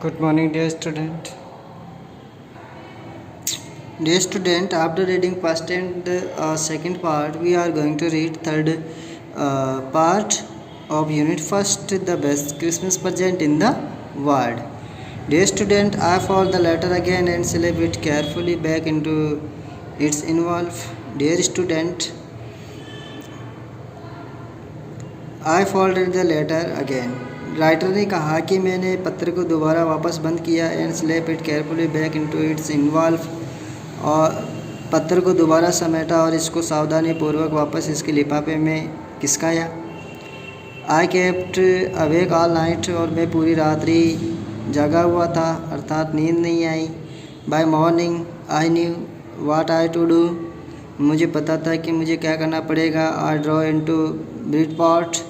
Good morning, dear student. Dear student, after reading first and second part, we are going to read third part of unit first, the best Christmas present in the world. Dear student, I fold the letter again and slip it carefully back into its envelope. Dear student, I folded the letter again. Writer ने कहा कि मैंने पत्र को दोबारा वापस बंद किया and slip it carefully back into its envelope, और पत्र को दोबारा समेटा और इसको सावधानीपूर्वक वापस इसके लिफाफे में खिसकाया। I kept awake all night, और मैं पूरी रात्रि जगा हुआ था, अर्थात नींद नहीं आई। By morning I knew what I to do, मुझे पता था कि मुझे क्या करना पड़ेगा। आई ड्रॉ इनटू ब्रिडपोर्ट,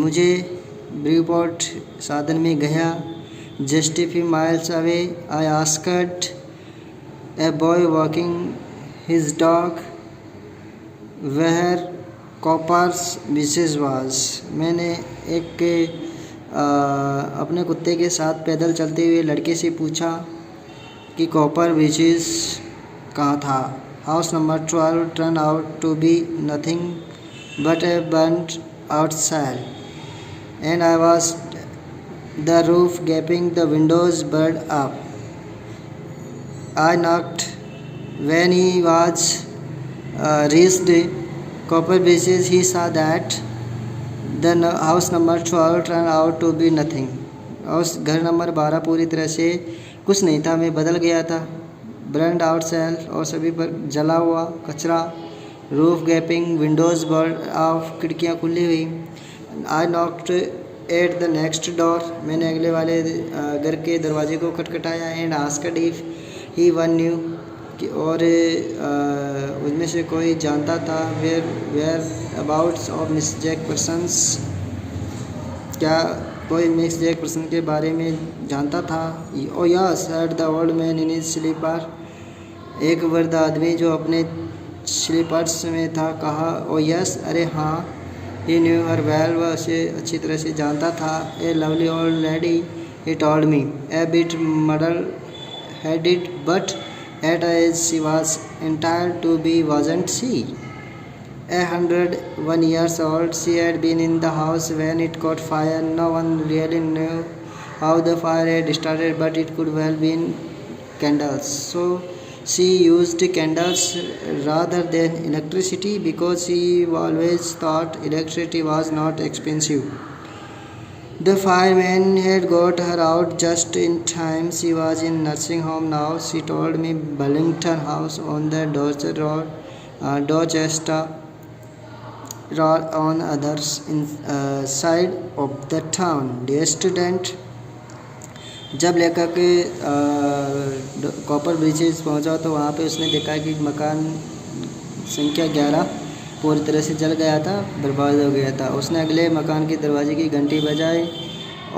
मुझे ब्रिडपोर्ट साधन में गया। Just a few miles away I asked a boy walking his dog where Coppers Beeches was, मैंने एक अपने कुत्ते के साथ पैदल चलते हुए लड़के से पूछा कि कॉपर बीचेस कहाँ था। House number 12 turn out to be nothing but a burnt out cell, and I was the roof gaping, the windows burned up. I knocked. When he was reached Copper Beaches, he saw that the house number 12 turned out to be nothing. House घर number 12 पूरी तरह से कुछ नहीं था, मैं बदल गया था। बर्न्ड आउट सेल, और सभी पर जला हुआ कचरा। Roof gaping, windows burn off, खिड़कियाँ खुली हुई। I knocked at the next door, मैंने अगले वाले घर के दरवाजे को खटखटाया। And asked if he one knew, और उनमें से कोई जानता था whereabouts of Miss Jackperson's, क्या कोई मिस जैकपर्सन के बारे में जानता था। Oh yes said the old man in his slipper, एक वृद्ध आदमी जो अपने स्लीपर्स में था कहा। ओ यस, अरे हाँ। ही न्यू हर वेल, वह उसे अच्छी तरह से जानता था। A lovely old lady he told me, a bit muddle headed but at age she was entitled to be wasn't she. 101 years old, she had been in the house when it caught fire. No one really knew how the fire had started, but it could well been candles. So she used candles rather than electricity because she always thought electricity was not expensive. The fireman had got her out just in time. She was in nursing home now, she told me. Burlington House on the Dorchester Road on other side of the town. Dear student, जब लेखक copper bridges पहुंचा तो वहाँ पे उसने देखा कि मकान संख्या 11 पूरी तरह से जल गया था, बर्बाद हो गया था। उसने अगले मकान के दरवाजे की घंटी बजाई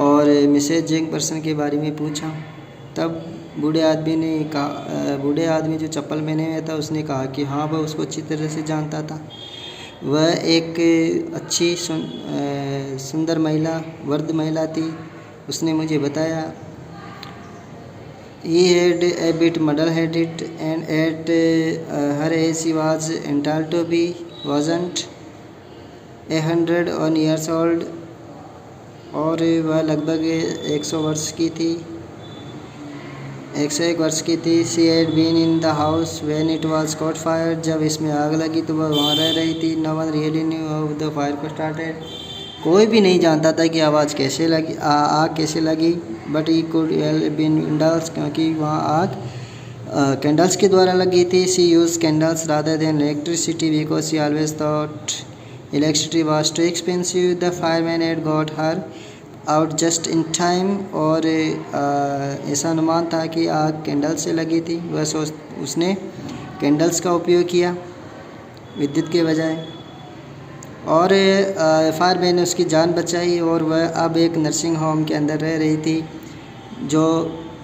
और मिसेज जैकपर्सन के बारे में पूछा। तब बूढ़े आदमी जो चप्पल पहने हुए था उसने कहा कि हाँ, वह उसको अच्छी तरह से जानता था। वह एक अच्छी सुंदर महिला, वृद्ध महिला थी। उसने मुझे बताया। He had a bit muddle-headed, and at her age she was entitled to be, wasn't 101 years old, और वह लगभग 101 वर्ष की थी, 101 वर्ष की थी। She had been in the house when it was caught fire, जब इसमें आग लगी तो वह वहाँ रह रही थी। No one really knew how the fire started, कोई भी नहीं जानता था कि आवाज़ कैसे लगी, आग कैसे लगी। But he could been candles, क्योंकि वहाँ आग कैंडल्स के द्वारा लगी थी। She use candles rather than electricity because she always thought electricity was too expensive. The fireman had got her out just in time, और ऐसा अनुमान था कि आग कैंडल से लगी थी। उसने कैंडल्स का उपयोग किया विद्युत के बजाय, और फायरमैन ने उसकी जान बचाई। और वह अब एक नर्सिंग होम के अंदर रह रही थी, जो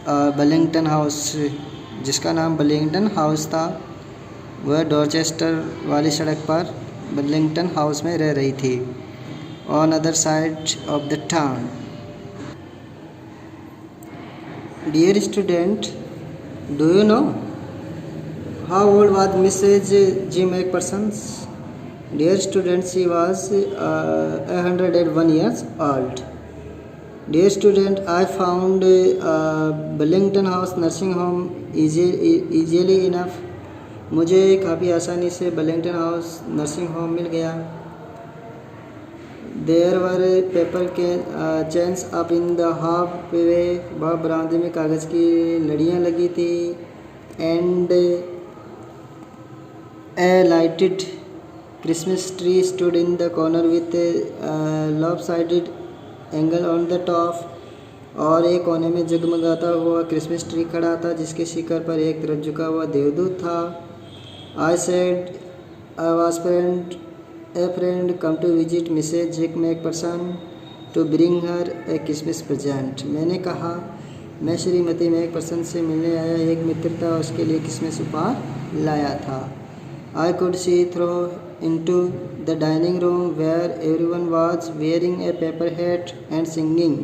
बर्लिंगटन हाउस, जिसका नाम बर्लिंगटन हाउस था। वह डॉर्चेस्टर वाली सड़क पर बर्लिंगटन हाउस में रह रही थी, on other side of the town. Dear student, do you know how old was Mrs. G. McPherson? Dear student, she was 101 years old. Dear student, I found Bellington House nursing home easily enough. मुझे काफ़ी आसानी से बलिंगटन house nursing home मिल गया. There were paper के chains up in the half way. वह बरामदे में कागज़ की लड़ियाँ लगी थी. And A lighted Christmas tree stood in the corner with lopsided angle on the top. और एक कोने में जगमगाता हुआ क्रिसमस ट्री खड़ा था जिसके शिखर पर एक तरफ झुका हुआ देवदूत था. I said I was a friend come to visit Mrs. Jack McPherson to bring her a Christmas present. मैंने कहा मैं श्रीमती मैकपर्सन से मिलने आया. एक मित्र था, उसके लिए क्रिसमस उपहार लाया था. I could see through into the dining room where everyone was wearing a paper hat and singing.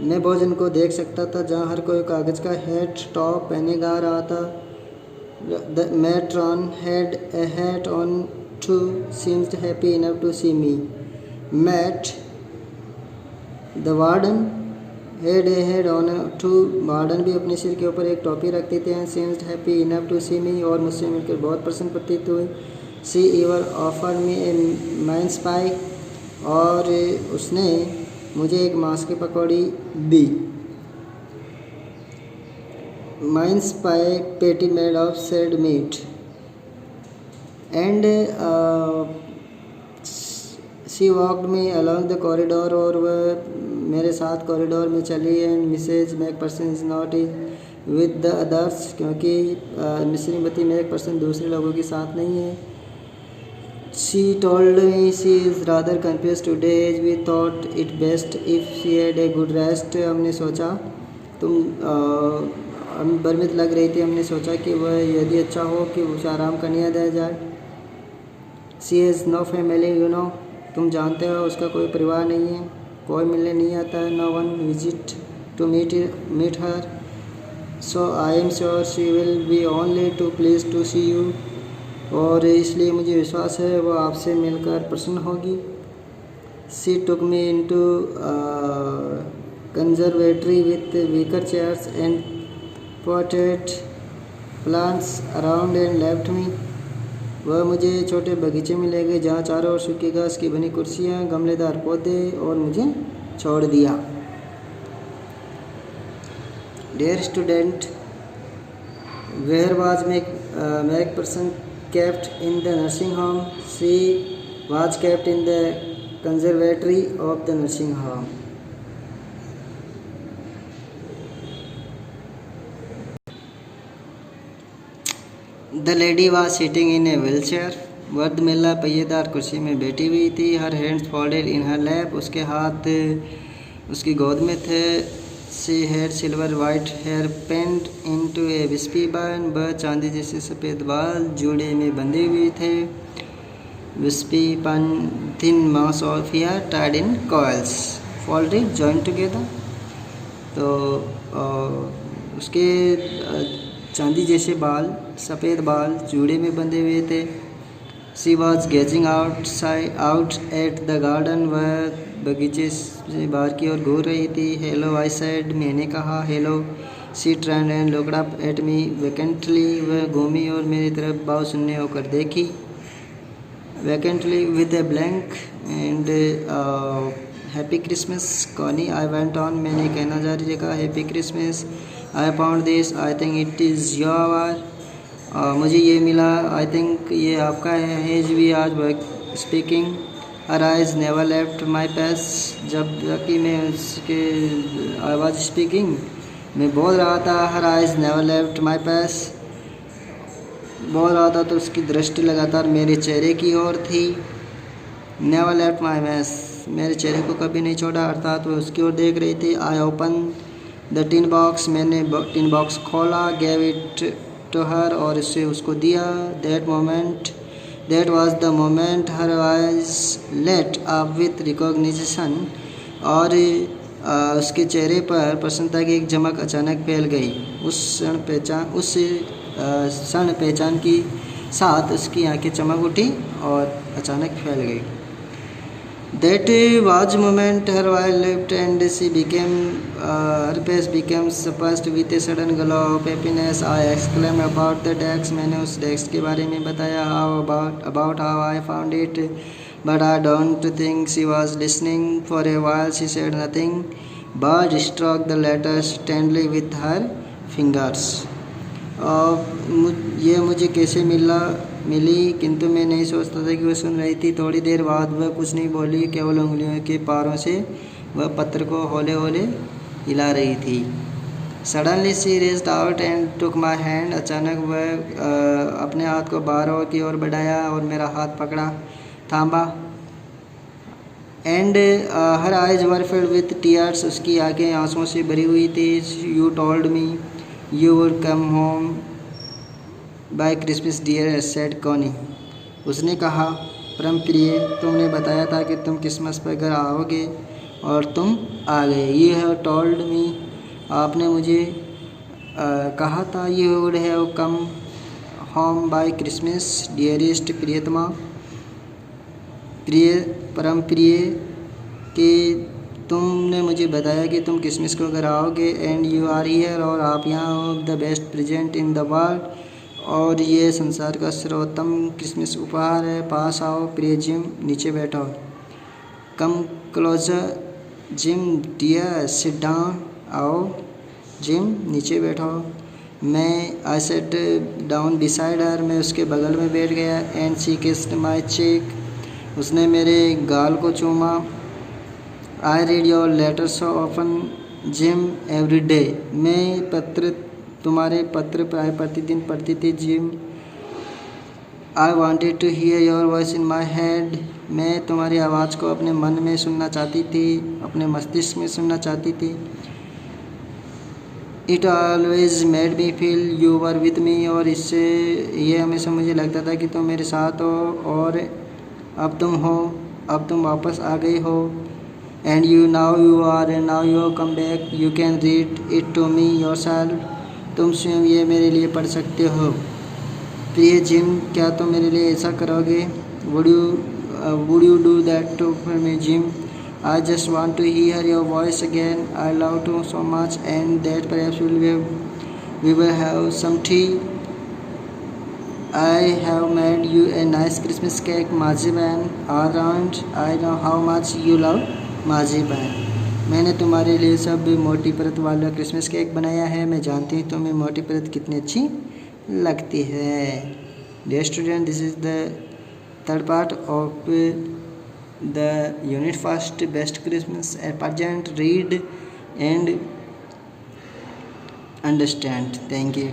मैं भोजन को देख सकता था जहाँ हर कोई कागज़ का हैट टॉप पहने गा रहा था. The matron had a hat on too, seemed happy enough to see me. Matt, the warden, had a hat on too. Warden भी अपने सिर के ऊपर एक टोपी रखते थे. and seemed happy enough to see me, और मुझसे मिलकर बहुत प्रसन्न प्रतीत हुए. She even offered me a mince pie, और उसने मुझे एक मांस की पकौड़ी दी. Mince pie patty made of shelled meat. And she walked me along the corridor, और वह मेरे साथ कॉरिडोर में चली. And Mrs McPherson is not with the others, क्योंकि श्रीमती मैकपर्सन दूसरे लोगों के साथ नहीं है. She told me she is rather confused today as we thought it best if she had a good rest. हमने सोचा हम भ्रमित लग रही थी. हमने सोचा कि वह यदि अच्छा हो कि उसे आराम करने दिया जाए. She has no family, you know. तुम जानते हो उसका कोई परिवार नहीं है, कोई मिलने नहीं आता है. No one visit to meet her. So I am sure she will be only too pleased to see you. और इसलिए मुझे विश्वास है वह आपसे मिलकर प्रसन्न होगी. She took me into conservatory with wicker chairs and potted plants around and left me. वह मुझे छोटे बगीचे में ले गए जहाँ चारों ओर सूखी घास की बनी कुर्सियाँ, गमलेदार पौधे, और मुझे छोड़ दिया. Dear student, where was McPherson kept in the nursing home? She was kept in the conservatory of the nursing home. The lady was sitting in a wheelchair. वर्द महिला पहिएदार कुर्सी में बैठी हुई थी. Her hands folded in her lap. उसके हाथ उसकी गोद में थे. She had silver white hair pinned into a wispy bun. वह चांदी जैसे सफ़ेद बाल जूड़े में बंधे हुए थे. Wispy bun, thin mass of hair tied in coils, folded, joined together. तो उसके चांदी जैसे बाल, सफ़ेद बाल जूड़े में बंधे हुए थे. She was gazing out at the garden. वह बगीचे से बाहर की ओर घूर रही थी. Hello, I said. मैंने कहा hello. She turned and looked up at me vacantly. वह घूमी और मेरी तरफ भाव शून्य होकर देखी. Vacantly with a blank. And happy Christmas, Connie, I went on. मैंने कहना जारी रखा. Happy Christmas. I found this. I think it is your. मुझे ये मिला. I think ये आपका है. As we are speaking, her eyes never left my face. जब कि मैं उसके I was speaking, मैं बोल रहा था. Her eyes never left my face. बोल रहा था तो उसकी दृष्टि लगातार मेरे चेहरे की ओर थी. Never left my face. मेरे चेहरे को कभी नहीं छोड़ा, अर्थात वह उसकी ओर देख रही थी. I opened the tin box. मैंने टिन बॉक्स खोला. Gave it to her. और इसे उसको दिया. That was the moment her eyes lit up with recognition. और उसके चेहरे पर प्रसन्नता की एक चमक अचानक फैल गई। उस क्षण पहचान की साथ उसकी आंखें चमक उठी और अचानक फैल गई। That was moment her eyes leapt and she became her face became splashed with a sudden glow of happiness. I exclaimed about the desk. मैंने उस डेस्क के बारे में बताया, about how I found it, but I don't think she was listening. For a while she said nothing, but struck the letters tenderly with her fingers. ये मुझे कैसे मिली, किंतु मैं नहीं सोचता था कि वह सुन रही थी। थोड़ी देर बाद वह कुछ नहीं बोली, केवल उंगलियों के पारों से वह पत्र को हौले हौले हिला रही थी। Suddenly she raised out and took my hand. अचानक वह अपने हाथ को बाहर की ओर बढ़ाया और मेरा हाथ पकड़ा थामा। And her eyes were filled with tears. उसकी आंखें आंसुओं से भरी हुई थी। You told me You would come home by Christmas dear, said Connie. उसने कहा, परम प्रिय, तुमने बताया था कि तुम क्रिसमस पर घर आओगे और तुम आ गए। You have told me, आपने मुझे कहा था। You would have come home by Christmas dearest, प्रियतमा, प्रिय, परम प्रिय, कि तुमने मुझे बताया कि तुम क्रिसमस को घर आओगे। एंड यू आर हियर, और आप यहाँ हो। The best present in the world, और ये संसार का सर्वोत्तम क्रिसमस उपहार है। पास आओ प्रिय जिम, नीचे बैठो। Come closer Jim dear, sit down. आओ जिम, नीचे बैठो। मैं I sat down beside her, मैं उसके बगल में बैठ गया। And she kissed my cheek, उसने मेरे गाल को चूमा। I read your letters so often, Jim, every day. मैं तुम्हारे पत्र प्राय प्रतिदिन पढ़ती थी gym. I wanted to hear your voice in my head. मैं तुम्हारी आवाज़ को अपने मन में सुनना चाहती थी, अपने मस्तिष्क में सुनना चाहती थी। It always made me feel you were with me, और इससे ये हमेशा मुझे लगता था कि तुम मेरे साथ हो, और अब तुम हो, अब तुम वापस आ गई हो। And you now you are, and now you have come back. You can read it to me yourself. तुम स्वयं ये मेरे लिए पढ़ सकते हो। प्रिय जिम, क्या तुम मेरे लिए ऐसा करोगे? Would you do that for me, Jim? I just want to hear your voice again. I love you so much, and that perhaps we will have some tea. I have made you a nice Christmas cake, marzipan, around. I know how much you love marzipan. मैंने तुम्हारे लिए सब मोटी परत वाला Christmas cake बनाया है। मैं जानती हूँ तुम्हें मोटी परत कितनी अच्छी लगती है। Dear student, this is the third part of the unit first, best Christmas at present. Read and understand. Thank you.